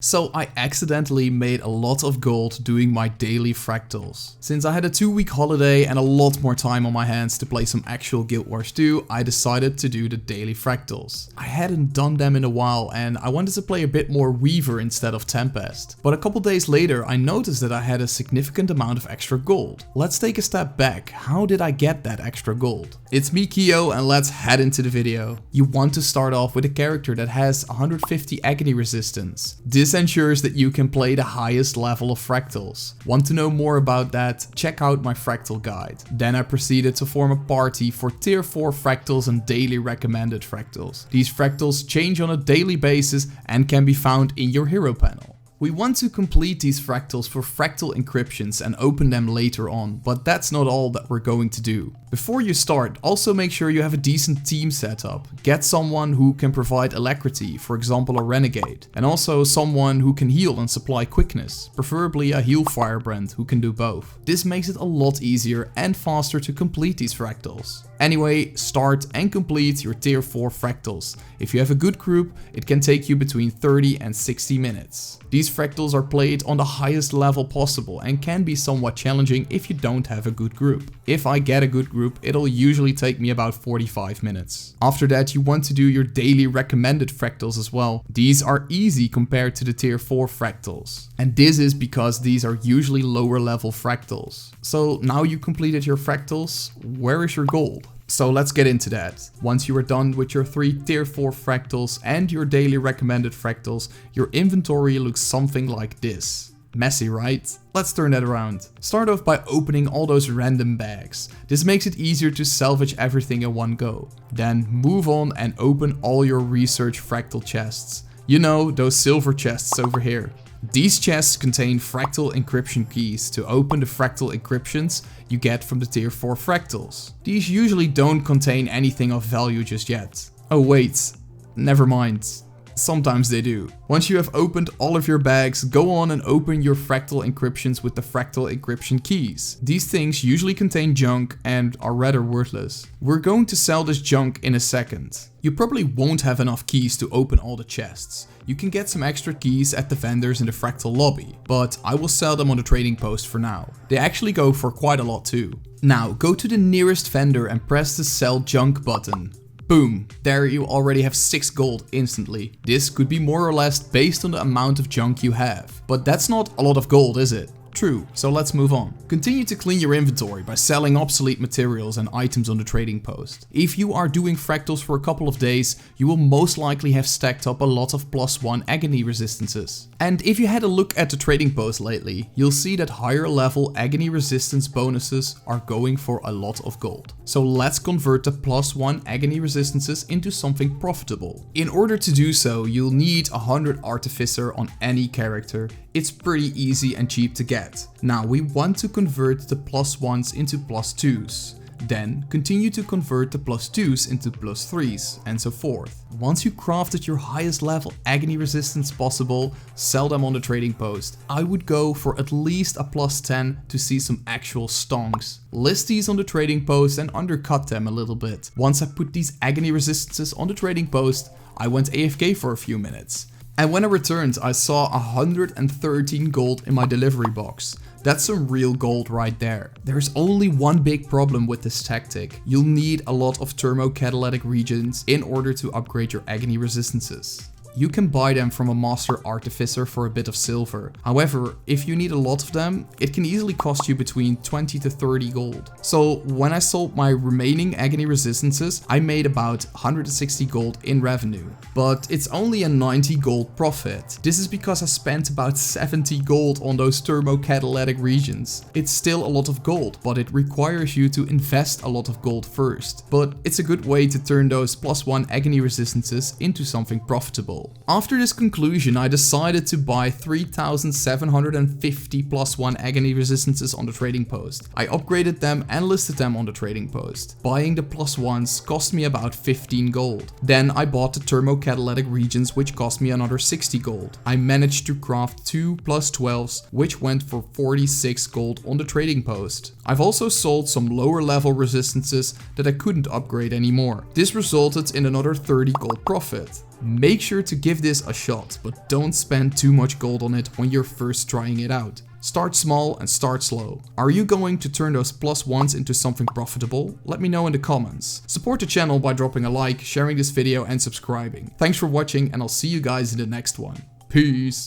So I accidentally made a lot of gold doing my daily fractals. Since I had a 2-week holiday and a lot more time on my hands to play some actual Guild Wars 2, I decided to do the daily fractals. I hadn't done them in a while and I wanted to play a bit more Weaver instead of Tempest. But a couple days later I noticed that I had a significant amount of extra gold. Let's take a step back. How did I get that extra gold? It's me, Kyo, and let's head into the video. You want to start off with a character that has 150 Agony Resistance. This ensures that you can play the highest level of fractals. Want to know more about that? Check out my fractal guide. Then I proceeded to form a party for tier 4 fractals and daily recommended fractals. These fractals change on a daily basis and can be found in your hero panel. We want to complete these fractals for fractal encryptions and open them later on, but that's not all that we're going to do. Before you start, also make sure you have a decent team set up. Get someone who can provide alacrity, for example a renegade, and also someone who can heal and supply quickness, preferably a heal firebrand who can do both. This makes it a lot easier and faster to complete these fractals. Anyway, start and complete your tier 4 fractals. If you have a good group, it can take you between 30 and 60 minutes. These fractals are played on the highest level possible and can be somewhat challenging if you don't have a good group. If I get a good group, it'll usually take me about 45 minutes. After that, you want to do your daily recommended fractals as well. These are easy compared to the tier 4 fractals. And this is because these are usually lower level fractals. So now you completed your fractals, where is your gold? So let's get into that. Once you are done with your 3 tier 4 fractals and your daily recommended fractals, your inventory looks something like this. Messy, right? Let's turn that around. Start off by opening all those random bags. This makes it easier to salvage everything in one go. Then move on and open all your research fractal chests. You know, those silver chests over here. These chests contain fractal encryption keys to open the fractal encryptions you get from the tier 4 fractals. These usually don't contain anything of value just yet. Oh wait, never mind. Sometimes they do. Once you have opened all of your bags, go on and open your fractal encryptions with the fractal encryption keys. These things usually contain junk and are rather worthless. We're going to sell this junk in a second. You probably won't have enough keys to open all the chests. You can get some extra keys at the vendors in the fractal lobby, but I will sell them on the trading post for now. They actually go for quite a lot too. Now go to the nearest vendor and press the sell junk button. Boom, there you already have 6 gold instantly. This could be more or less based on the amount of junk you have. But that's not a lot of gold, is it? True, so let's move on. Continue to clean your inventory by selling obsolete materials and items on the trading post. If you are doing fractals for a couple of days, you will most likely have stacked up a lot of +1 Agony Resistances. And if you had a look at the trading post lately, you'll see that higher level Agony Resistance bonuses are going for a lot of gold. So let's convert the +1 Agony Resistances into something profitable. In order to do so, you'll need 100 Artificer on any character. It's pretty easy and cheap to get. Now we want to convert the +1s into +2s. Then continue to convert the +2s into +3s and so forth. Once you crafted your highest level Agony Resistance possible, sell them on the trading post. I would go for at least a +10 to see some actual stonks. List these on the trading post and undercut them a little bit. Once I put these Agony Resistances on the trading post, I went AFK for a few minutes. And when I returned, I saw 113 gold in my delivery box. That's some real gold right there. There's only one big problem with this tactic. You'll need a lot of thermocatalytic regions in order to upgrade your Agony Resistances. You can buy them from a master artificer for a bit of silver. However, if you need a lot of them, it can easily cost you between 20 to 30 gold. So when I sold my remaining Agony Resistances, I made about 160 gold in revenue. But it's only a 90 gold profit. This is because I spent about 70 gold on those thermocatalytic regions. It's still a lot of gold, but it requires you to invest a lot of gold first. But it's a good way to turn those +1 Agony Resistances into something profitable. After this conclusion, I decided to buy 3,750 +1 Agony Resistances on the trading post. I upgraded them and listed them on the trading post. Buying the +1s cost me about 15 gold. Then I bought the thermocatalytic regions, which cost me another 60 gold. I managed to craft 2 +12s, which went for 46 gold on the trading post. I've also sold some lower level resistances that I couldn't upgrade anymore. This resulted in another 30 gold profit. Make sure to give this a shot, but don't spend too much gold on it when you're first trying it out. Start small and start slow. Are you going to turn those +1s into something profitable? Let me know in the comments. Support the channel by dropping a like, sharing this video and subscribing. Thanks for watching and I'll see you guys in the next one. Peace!